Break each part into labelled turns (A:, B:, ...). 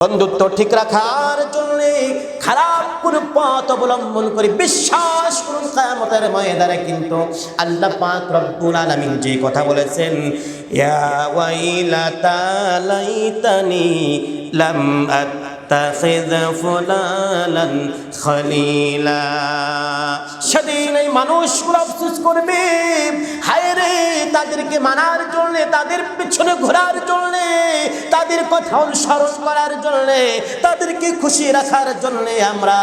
A: বন্ধুত্ব ঠিক রাখার জন্য খারাপ কোন পথ অবলম্বন করে বিশ্বাস করুন কিয়ামতের ময়দানে কিন্তু আল্লাহ পাক রব্বুল আলামিন যে কথা বলেছেন, ইয়া ওয়াইলাতা লাইতানি লাম আত্তাখিয ফুলানান খলিলা। সেদিন এই মানুষগুলো আফসোস করবে, হায় রে, তাদেরকে মানার জন্য, তাদের পিছনে ঘোরার জন্য, তাদের কথা অনুসরণ করার জন্য, তাদেরকে খুশি রাখার জন্য আমরা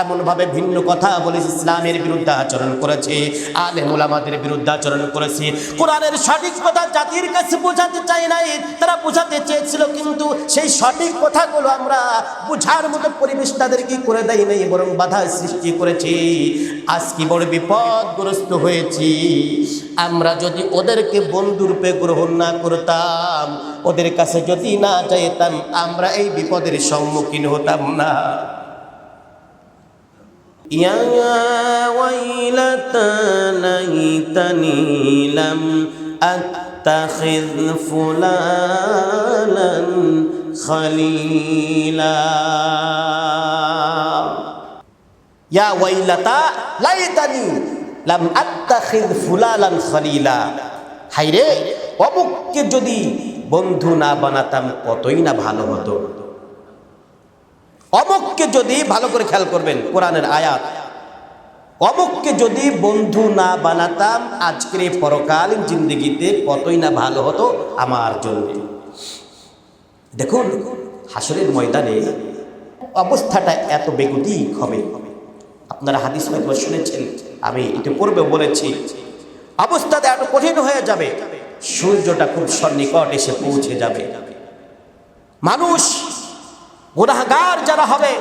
A: এমনভাবে ভিন্ন কথা বলেছি, ইসলামের বিরুদ্ধে আচরণ করেছি, আলেম ওলামাদের বিরুদ্ধে আচরণ করেছি, কোরআনের সঠিক কথা জাতির কাছে বোঝাতে চাই নাই, তারা বোঝাতে চেয়েছিল কিন্তু সেই সঠিক কথাগুলো আমরা বোঝার মতো পরিবেশ তাদেরকে করে দেয় নাই, বরং বাধা সৃষ্টি করেছি। আজকে বড় বিপদগ্রস্ত হয়েছি। আমরা যদি ওদেরকে বন্ধুরূপে গ্রহণ না করতাম, ওদের কাছে যদি না যাইতাম, আমরা এই বিপদের সম্মুখীন হতাম না। ইয়া ওয়াইলাতা লাইতানি লাম আত্তাখিয ফুলানান খলিলা। ইয়া ওয়াইলাতা লাইতানি লাম আত্তাখিয ফুলানান খলিলা। হায়রে, অমুককে যদি বন্ধু না বানাতাম কতই না ভালো হতো। অমুককে যদি, ভালো করে খেয়াল করবেন কোরআনের আয়াত, অমুককে যদি বন্ধু না বানাতাম আজকের এই পরকালীন জিন্দেগিতে কতই না ভালো হতো আমার জন্য। দেখুন হাসরের ময়দানে অবস্থাটা এত বেগতিক হবে। আপনারা হাদিস হয়তো শুনেছেন, আমি ইতিপূর্বে বলেছি, অবস্থাটা এত কঠিন হয়ে যাবে, সূর্যটা খুব সন্নিকট এসে পৌঁছে যাবে। মানুষ গুনাহগার যারা হবে,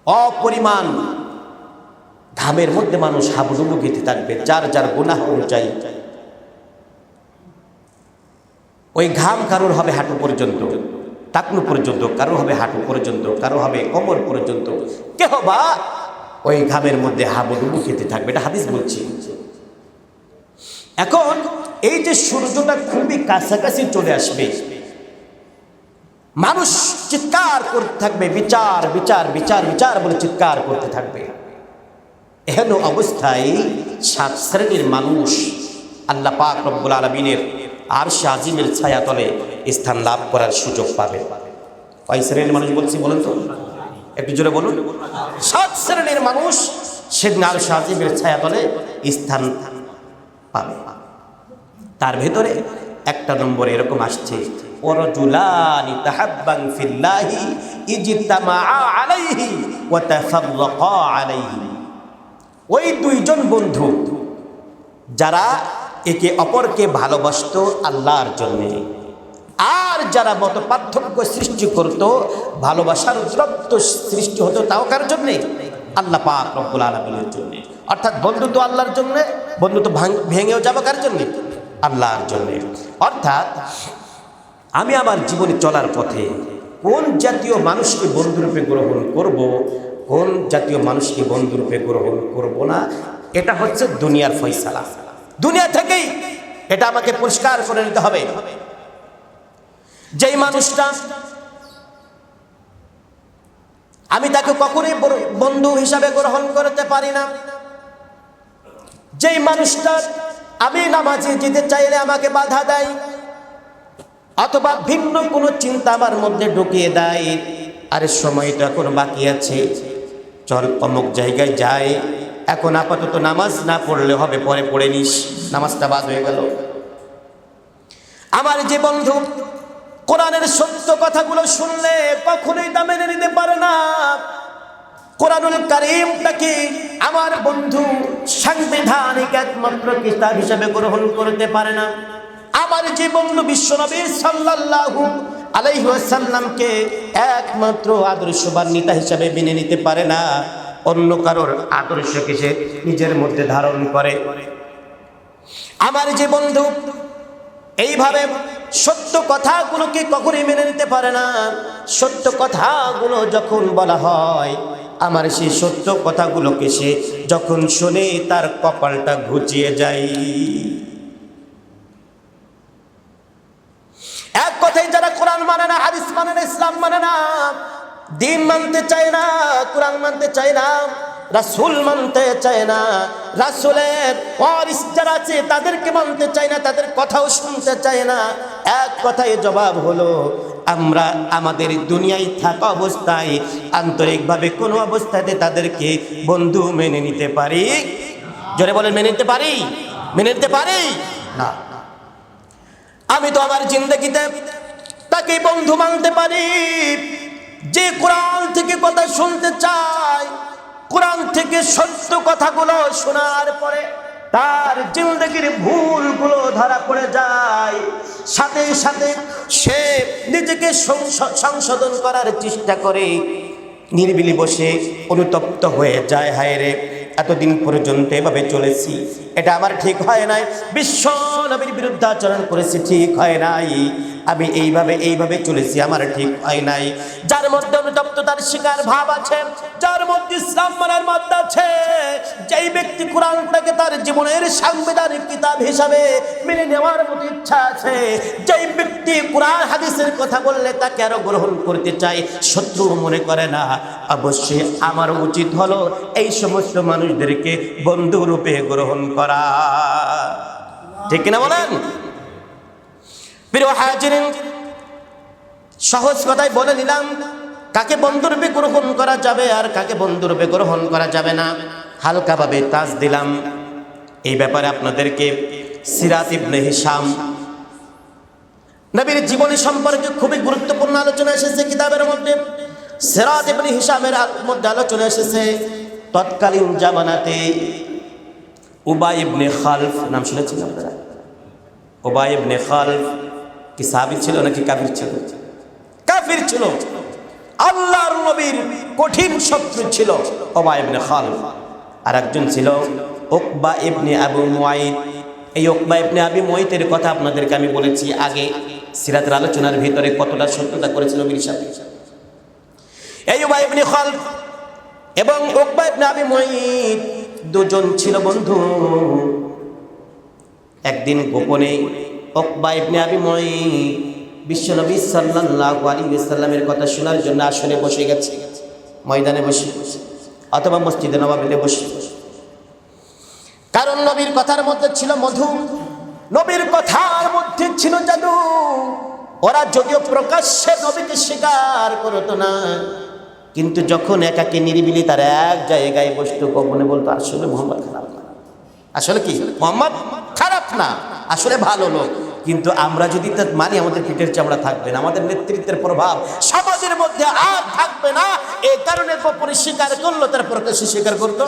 A: অপরিমাণ ঘামের মধ্যে মানুষ হাবুডুবু খেতে থাকবে, যার যার গুনাহ অনুযায়ী। ওই ঘাম কারোর হবে হাঁটু পর্যন্ত, টাকনু পর্যন্ত, কারো হবে হাঁটু পর্যন্ত, কারো হবে কোমর পর্যন্ত, কেহ বা ওই ঘামের মধ্যে হাবুডুবু খেতে থাকবে। এটা হাদিস বলছি। এখন এই যে সূর্যটা খুবই কাছাকাছি চলে আসবে, মানুষ চিৎকার করতে থাকবে, বিচার বিচার বিচার বিচার বলে চিৎকার করতে থাকবে। এহেন অবস্থায় 7 শ্রেণীর মানুষ আল্লাহ পাক রব্বুল আলামিনের আরশে আজিমের ছায়াতলে স্থান লাভ করার সুযোগ পাবে। কয় শ্রেণীর মানুষ বলছি বলেন তো, একটু জোরে বলুন। 7 শ্রেণীর মানুষ সেদিন আরশে আজিমের ছায়াতলে স্থান পাবে। তার ভেতরে একটা নম্বর এরকম আসছে, ওয়ারাজুলানি তাহাব্বান ফিল্লাহি ইজতামাআ আলাইহি ওয়া তাফাররাকা আলাইহি। ওই দুইজন বন্ধু যারা একে অপরকে ভালোবাসতো আল্লাহর জন্য, আর যারা মত পার্থক্য সৃষ্টি করত, ভালোবাসার দূরত্ব সৃষ্টি হতো তাও কার জন্য? আল্লাহ পাক রব্বুল আলামিনের জন্য। অর্থাৎ বন্ধু তো আল্লাহর জন্য, বন্ধু তো ভেঙেও যাবে কার জন্য? আল্লাহর জন্য। অর্থাৎ আমি আমার জীবনে চলার পথে কোন জাতীয় মানুষকে বন্ধুরূপে গ্রহণ করব, কোন জাতীয় মানুষকে বন্ধুরূপে গ্রহণ করব না, এটা হচ্ছে দুনিয়ার ফয়সালা। দুনিয়া থেকেই এটা আমাকে পরিষ্কার করে নিতে হবে। যেই মানুষটা আমি তাকে কখনোই বন্ধু হিসাবে গ্রহণ করতে পারি না, যেই মানুষটা আমি নামাজে যেতে চাইলে আমাকে বাধা দেয়, অথবা ভিন্ন কোনো চিন্তা আমার মধ্যে ঢুকিয়ে দেয়, আরে সময়টা এখন বাকি আছে, চল অমুক জায়গায় যাই, এখন আপাতত নামাজ না পড়লে হবে, পরে পড়ে নিস, নামাজটা বাদ হয়ে গেল। আমার যে বন্ধু কোরআনের সত্য কথাগুলো শুনলে কখনোই তা মেনে নিতে পারে না, কোরআনুল কারীমটাকে আমার বন্ধু সাংবিধানিক একমাত্র কিতাব হিসেবে গ্রহণ করতে পারে না, আমার যে বন্ধু বিশ্বনবী সাল্লাল্লাহু আলাইহি ওয়াসাল্লামকে একমাত্র আদর্শবান নেতা হিসেবে মেনে নিতে পারে না, অন্য কারোর আদর্শকে সে নিজের মধ্যে ধারণ করে। আমার যে বন্ধু এইভাবে সত্য কথাগুলোকে কখনোই মেনে নিতে পারে না, সত্য কথাগুলো যখন বলা হয়, আমার সেই সত্য কথাগুলোকে সে যখন শুনে তার কপালটা ঘুচিয়ে যায়। এক কথায় যারা কোরআন মানে না, হাদিস মানে না, ইসলাম মানে না, দিন মানতে চায় না, কোরআন মানতে চায় না, রাসূল মানতে চায় না, রাসূলের ওয়ারিস যারা আছে তাদেরকে মানতে চায় না, তাদের কথাও শুনতে চায় না, এক কথায় জবাব হলো আমরা আমাদের দুনিয়ায় থাকা অবস্থায় আন্তরিকভাবে কোনো অবস্থাতে তাদেরকে বন্ধু মেনে নিতে পারি? জোরে বলেন, মেনে নিতে পারি? মেনে নিতে পারি না। আমি তো আমার জিন্দেগিতে তাকে বন্ধু মানতে পারি যে কোরআন থেকে কথা শুনতে চায়, কোরআন থেকে সত্য কথাগুলো শোনার পরে তার জিন্দেগির ভুলগুলো ধরা পড়ে যায়, সাথে সাথে সে নিজেকে সংশোধন করার চেষ্টা করে, নিরিবিলি বসে অনুতপ্ত হয়ে যায়, হায় রে এতদিন পর্যন্ত এভাবে চলেছি, এটা আমার ঠিক হয় নাই, বিশ্ব নবীর বিরুদ্ধে আচরণ করেছি, ঠিক হয় নাই, আমি এইভাবে চলেছি, আমার ঠিক হয় নাই। যার মধ্যে অনুতপ্ততার শিকার ভাব আছে, যার মধ্যে ইসলাম মানার মধ্যে আছে, যেই ব্যক্তি কোরআনটাকে তার জীবনের সাংবিধানিক কিতাব হিসাবে মেনে নেওয়ার মতো ইচ্ছা আছে, যেই ব্যক্তি কোরআন হাদিসের কথা বললে তাকে আরো গ্রহণ করতে চায়, শত্রু মনে করে না, অবশ্যই আমার উচিত হলো এই সমস্ত মানুষদেরকে বন্ধু রূপে গ্রহণ করা। ঠিক কিনা বলেন? প্রিয় হাজিরিন, সহজ কথায় বলে নিলাম কাকে বন্ধুরূপে গ্রহণ করা যাবে আর কাকে বন্ধুরূপে গ্রহণ করা যাবে না, হালকাভাবে তাজ দিলাম। এই ব্যাপারে আপনাদেরকে সিরাত ইবনে হিশাম নবীর জীবনী সম্পর্কে খুবই গুরুত্বপূর্ণ আলোচনা এসেছে কিতাবের মধ্যে। সিরাত ইবনে হিশামের মধ্যে আলোচনা এসেছে তৎকালীন জামানাতে উবাই ইবনে খালফ, নাম শুনেছেন আপনারা? উবাই ইবনে খালফ কি সাহাবী ছিল নাকি কাফির ছিল? কাফির ছিল, আল্লাহর নবীর কঠিন শত্রু ছিল উবাই ইবনে খালফ। আর একজন ছিল উকবা ইবনে আবু মুআইত। এই উকবা ইবনে আবি মুআইতের কথা আপনাদেরকে আমি বলেছি আগে সিরাতের আলোচনার ভিতরে, কতটা সত্যতা করেছিল নবীর সাথে। এই উবাই ইবনে খালফ এবং উকবা ইবনে আবি মুআইত দুজন ছিল বন্ধু। একদিন গোপনে উকবা ইবনে আবি মুআইত বিশ্বনবী সাল্লাল্লাহু আলাইহি ওয়াসাল্লামের কথা শোনার জন্য আসনে বসে গেছে, ময়দানে বসে অথবা মসজিদে নববীতে বসে। কারণ নবীর কথার মধ্যে ছিল মধু, নবীর কথার মধ্যে ছিল জাদু। ওরা যদিও প্রকাশ্যে নবীকে স্বীকার করতো না, কিন্তু যখন একাকে নিরিবিলি তার এক জায়গায় বসতো, গোপনে বলতো আসলে মোহাম্মদ খারাপ না, আসলে কি মোহাম্মদ খারাপ না, আসলে ভালো লোক। কিন্তু আমরা যদি তা মানি আমাদের পিঠের চামড়া থাকবে না, আমাদের নেতৃত্বের প্রভাব সমাজের মধ্যে আর থাকবে না। এই কারণে গোপনে স্বীকার করলো, তার প্রকাশ্যে স্বীকার করতো।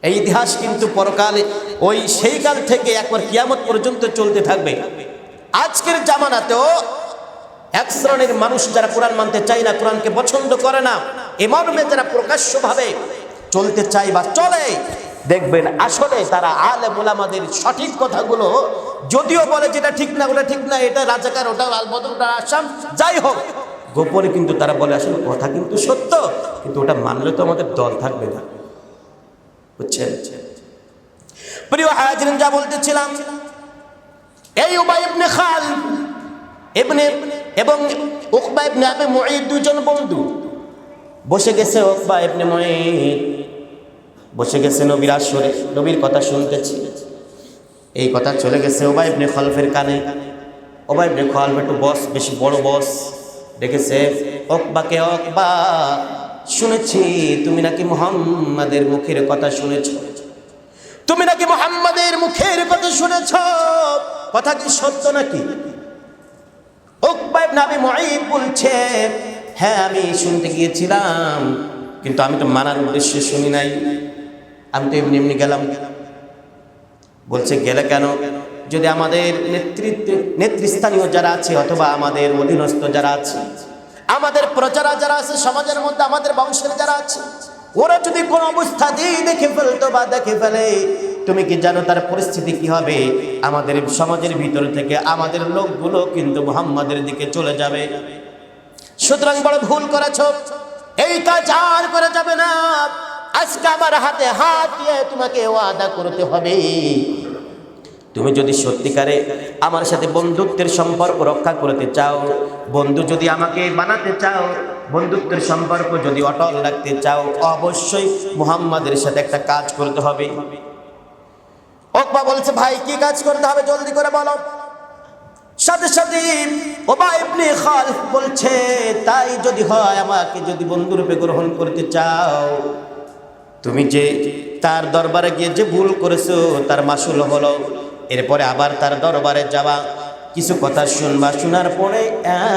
A: এই ইতিহাস কিন্তু পরকালে ওই সেই কাল থেকে একবার কিয়ামত পর্যন্ত চলতে থাকবে। আজকের জামানাতেও এক শ্রেণীর মানুষ যারা কোরআন মানতে চায় না, কোরআনকে পছন্দ করে না, এ মর্মে যারা প্রকাশ্যভাবে চলতে চায় বা চলে, দেখবেন আসলে তারা আলেম ওলামাদের সঠিক কথাগুলো যদিও বলে যেটা ঠিক না, ওটা ঠিক না, এটা রাজাকার, ওটা আলবদর, ওটা আসাম, যাই হোক, গোপনে কিন্তু তারা বলে আসলে কথা কিন্তু সত্য, কিন্তু ওটা মানলে তো আমাদের দল থাকবে না। বুঝছেন? প্রিয় হাজিরিন, যা বলতেছিলাম, এই উবাই ইবনে খালফ এবং উকবা ইবনে আবি মুআইত দুজন বন্ধু বসে গেছে। উকবা ইবনে মুআইত বসে গেছে নবীর আসরে, নবীর কথা শুনতেছে। এই কথা চলে গেছে উবাই ইবনে খালফের কানে। উবাই ইবনে খালফ একটু বস, বেশি বড় বস, ডেকেছে উকবাকে, উকবা শুনেছি তুমি নাকি মুহাম্মাদের মুখের কথা শুনেছ, তুমি নাকি মুহাম্মাদের মুখের কথা শুনেছ, কথা কি সত্য নাকি? উকবা ইবনে আবি মুআইত বলছে, হ্যাঁ আমি শুনতে গিয়েছিলাম, কিন্তু আমি তো মানার উদ্দেশ্যে শুনি নাই, আমি তো এমনি এমনি গেলাম। বলছে গেলে কেন? যদি আমাদের নেতৃস্থানীয় যারা আছে অথবা আমাদের অধীনস্থ যারা আছে, আমাদের প্রজারা যারা আছে সমাজের মধ্যে, আমাদের বংশের যারা আছে, ওরা যদি কোনো অবস্থাতেই দেখে ফেলতো বা দেখে ফেলে, তুমি কি জানো তার পরিস্থিতি কি হবে? আমাদের সমাজের ভিতর থেকে আমাদের লোকগুলো কিন্তু মুহাম্মাদের দিকে চলে যাবে। সুতরাং বড় ভুল করেছো, এই কাজ আর করা যাবে না। আজকে আমার হাতে হাত দিয়ে তোমাকে ওয়াদা করতে হবে, তুমি যদি সত্যিকারে আমার সাথে বন্ধুত্বের সম্পর্ক রক্ষা করতে চাও, বন্ধু যদি আমাকে বানাতে চাও, বন্ধুত্বের সম্পর্ক যদি অটল রাখতে চাও, অবশ্যই মুহাম্মাদের সাথে একটা কাজ করতে হবে। উকবা বলছে, ভাই কি কাজ করতে হবে জলদি করে বলো। সাথে সাথে উবাই ইবনে খালিদ বলছে, তাই যদি হয়, আমাকে যদি বন্ধুরূপে গ্রহণ করতে চাও, তুমি যে তার দরবারে গিয়ে যে ভুল করেছো তার মাসুল হলো, এরপরে আবার তার দরবারে যাবা, কিছু কথা শুনবা, শোনার পরে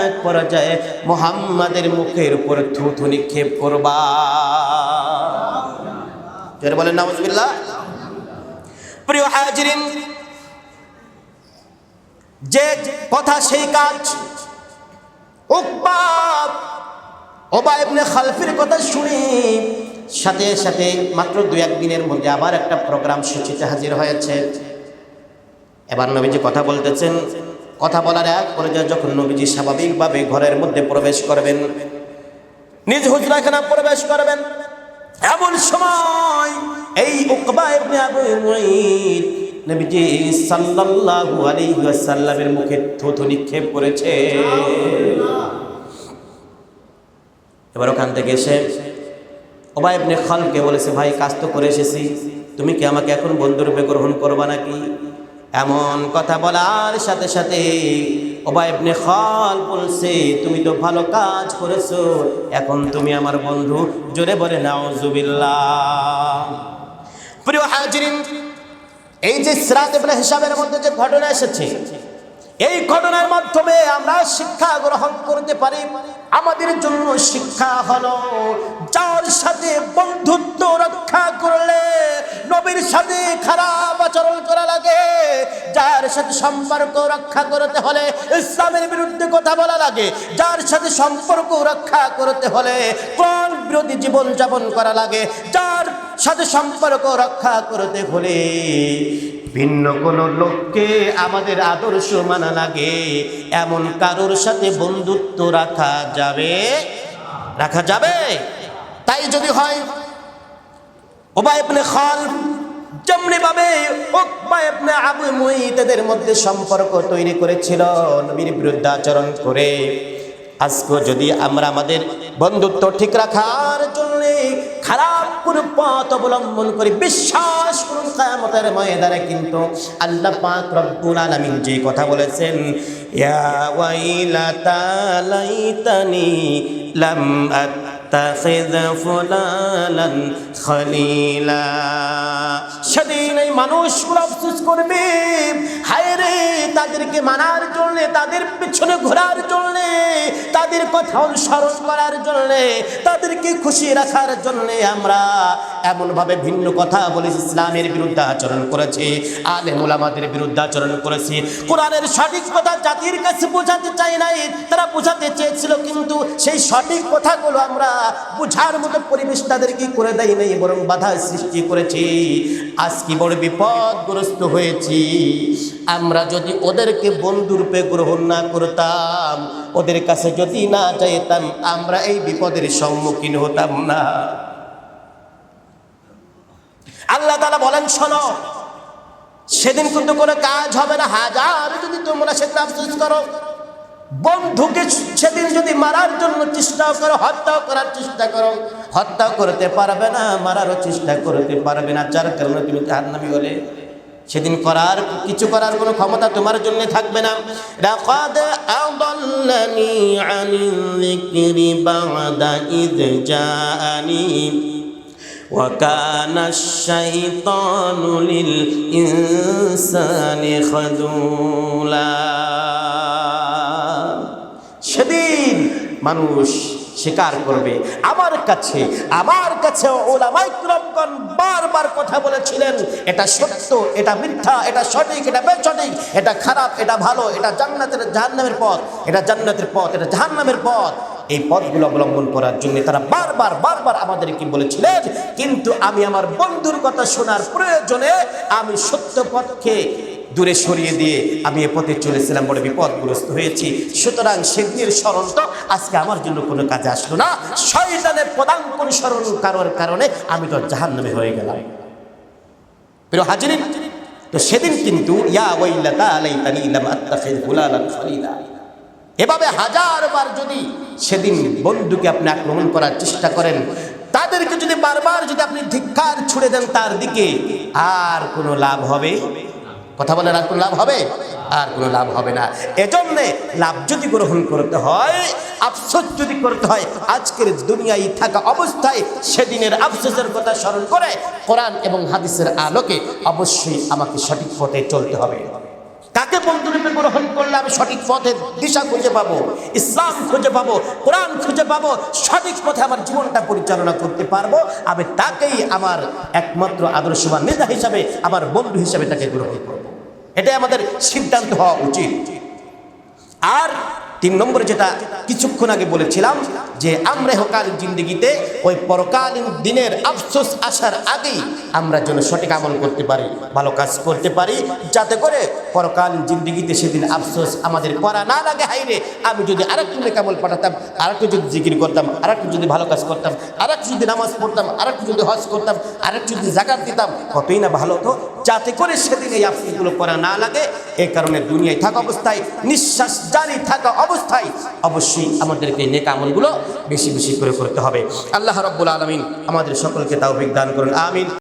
A: এক পর্যায়ে মুহাম্মাদের মুখের উপর থুথু নিক্ষেপ করবা। যারা বলেন নাউজুবিল্লাহ। প্রিয় হাজিরিন, যে কথা সেই কাজ। উবাই ইবনে খালফের কথা শুনে সাথে সাথে মাত্র 2-1 দিনের মধ্যে আবার একটা প্রোগ্রাম সূচিতে হাজির হয়েছে। এবার নবীজি কথা বলতেছেন। কথা বলার এক পর্যায়ে যখন নবীজি স্বাভাবিকভাবে ঘরের মধ্যে প্রবেশ করবেন, নিজ হুজরাখানা প্রবেশ করবেন, এমন সময় এই উকবা ইবনে আবু মুঈত নবীজি সাল্লাল্লাহু আলাইহি ওয়াসাল্লামের মুখে থুথু নিক্ষেপ করেছে। এবার ওখান থেকে এসে উবাই ইবনে খালফকে বলেছে, ভাই কাজ তো করে এসেছি, তুমি কি আমাকে এখন বন্ধুরূপে গ্রহণ করবা নাকি? এমন কথা বলার সাথে সাথে উবাই ইবনে খালফ বলছে, তুমি তো ভালো কাজ করেছো, এখন তুমি আমার বন্ধু। জোরে বলে নাউজুবিল্লাহ। প্রিয় হাজিরিন, এই যে সিরাত ইবনে হিশামের মধ্যে যে ঘটনা এসেছে, এই ঘটনার মাধ্যমে আমরা শিক্ষা গ্রহণ করতে পারি। আমাদের জন্য শিক্ষা হলো, যার সাথে বন্ধুত্ব রক্ষা করলে নবীর সাথে খারাপ আচরণ করা লাগে, যার সাথে সম্পর্ক রক্ষা করতে হলে ইসলামের বিরুদ্ধে কথা বলা লাগে, যার সাথে সম্পর্ক রক্ষা করতে হলে কোরআন বিরোধী জীবন যাপন করা লাগে, যার সাথে সম্পর্ক রক্ষা করতে হলে ভিন্ন কোন লোককে আমাদের আদর্শ মানা লাগে, এমন কারোর সাথে বন্ধুত্ব রাখা যাবে? তাই যদি হয়, উবাই ইবনে খালফ যেমনি ভাবে উকবা ইবনে আবু মুঈত এদের মধ্যে সম্পর্ক তৈরি করেছিল নবীর বিরুদ্ধে আচরণ করে, আজকে যদি আমরা আমাদের বন্ধুত্ব ঠিক রাখার জন্য খারাপ কোন পথ অবলম্বন করি, বিশ্বাস করুন কিয়ামতের ময়দানে কিন্তু আল্লাহ পাক রব্বুল আলামিন যে কথা বলেছেন, ইয়া ওয়াইলাতা লাইতানি লাম আত্তাখিয ফুলানান খলিলা, সেদিন এই মানুষগুলো আফসোস করবে, হায় রে, তাদেরকে মানার জন্য, তাদের পিছনে ঘোরার জন্য, তাদের কথা অনুসরণ করার জন্য, তাদেরকে খুশি রাখার জন্য আমরা এমনভাবে ভিন্ন কথা বলেছি, ইসলামের বিরুদ্ধে আচরণ করেছি, আলেম ওলামাদের বিরুদ্ধে আচরণ করেছি, কোরআনের সঠিক কথা জাতির কাছে বোঝাতে চাই নাই, তারা বোঝাতে চেয়েছিল, কিন্তু সেই সঠিক কথাগুলো আমরা বোঝার মতো পরিবেশ তাদেরকে করে দেয় নাই, বরং বাধা সৃষ্টি করেছি। আজকে বড় বিপদগ্রস্ত হয়েছি। আমরা যদি ওদেরকে বন্ধুরূপে গ্রহণ না করতাম, ওদের কাছে যদি না যাইতাম, আমরা এই বিপদের সম্মুখীন হতাম না। আল্লাহ তাআলা বলেন, শোনো, সেদিন কিন্তু কোনো কাজ হবে না, হাজার যদি তোমরা সেদিন আফসোস করো, বন্ধুকে সেদিন যদি মারার জন্য চেষ্টা করো, হত্যা করার চেষ্টা করো, হত্যা করতে পারবে না, মারারও চেষ্টা করতে পারবে না, যার কারণে তুমি জাহান্নামী হলে সেদিন কিছু করার কোনো ক্ষমতা তোমার জন্য থাকবে না। লাকাদ আদাল্লানি আনিল যিকরি বা'দা ইয জাআনি ওয়া কানা আশ-শাইতানু লিল ইনসানি খাযুলা। সেদিন মানুষ স্বীকার করবে, আমার কাছে উলামায়ে কিরামগণ বারবার কথা বলেছিলেন, এটা সত্য, এটা মিথ্যা, এটা সঠিক, এটা বেসঠিক, এটা খারাপ, এটা ভালো, এটা জাহান্নামের পথ, এটা জান্নাতের পথ, এটা জাহান্নামের পথ। এই পথগুলো অবলম্বন করার জন্য তারা বারবার আমাদেরকে বলেছিলেন, কিন্তু আমি আমার বন্ধুর কথা শোনার প্রয়োজনে আমি সত্য পথকে দূরে সরিয়ে দিয়ে আমি এ পথে চলেছিলাম, বড় বিপদগ্রস্ত হয়েছি। সুতরাং সেদিনের স্মরণ তো আজকে আমার জন্য কোনো কাজে আসলো না, শয়তানের পদাঙ্ক অনুসরণ করার কারণে আমি তো জাহান্নামে হয়ে গেলাম। প্রিয় হাজিরিন, তো সেদিন কিন্তু ইয়া ওয়াইলাতা লাইতানি লাম আত্তাখিয ফুলানান খলিলা, এভাবে হাজারবার যদি সেদিন বন্ধুকে আপনি আক্রমণ করার চেষ্টা করেন, তাদেরকে যদি বারবার যদি আপনি ধিক্কার ছুড়ে দেন তার দিকে, আর কোনো লাভ হবে? কথা বলেন, আর কোনো লাভ হবে? আর কোনো লাভ হবে না। এজন্য লাভ যদি গ্রহণ করতে হয়, আফসোস যদি করতে হয়, আজকের দুনিয়ায় থাকা অবস্থায় সেদিনের আফসোসের কথা স্মরণ করে কোরআন এবং হাদিসের আলোকে অবশ্যই আমাকে সঠিক পথে চলতে হবে। কাকে বন্ধুরূপে গ্রহণ করলে আমি সঠিক পথের দিশা খুঁজে পাবো, ইসলাম খুঁজে পাবো, কোরআন খুঁজে পাবো, সঠিক পথে আমার জীবনটা পরিচালনা করতে পারবো, আমি তাকেই আমার একমাত্র আদর্শবান নেতা হিসাবে, আমার বন্ধু হিসাবে তাকে গ্রহণ করবো। এটাই আমাদের সিদ্ধান্ত হওয়া উচিত। আর 3 নম্বরে যেটা কিছুক্ষণ আগে বলেছিলাম, যে আমরা ইহকালীন জিন্দগিতে ওই পরকালীন দিনের আফসোস আসার আগেই আমরা যেন সঠিক আমল করতে পারি, ভালো কাজ করতে পারি, যাতে করে পরকালীন জিন্দগিতে সেদিন আফসোস আমাদের করা না লাগে। হাইরে, আমি যদি আরেকটু নেক আমল পাঠাতাম, আরেকটু যদি জিকির করতাম, আরেকটু যদি ভালো কাজ করতাম, আরেকটু যদি নামাজ পড়তাম, আরেকটু যদি হজ করতাম, আরেকটু যদি যাকাত দিতাম, কতই না ভালো হতো। যাতে করে সেদিন এই আফসোসগুলো করা না লাগে, এই কারণে দুনিয়ায় থাকা অবস্থায়, নিঃশ্বাস জারি থাকা অবস্থায় অবশ্যই আমাদেরকে নেক আমলগুলো বেশি বেশি করে করতে হবে। আল্লাহ রাব্বুল আলামিন আমাদের সকলকে তাওফিক দান করুন, আমিন।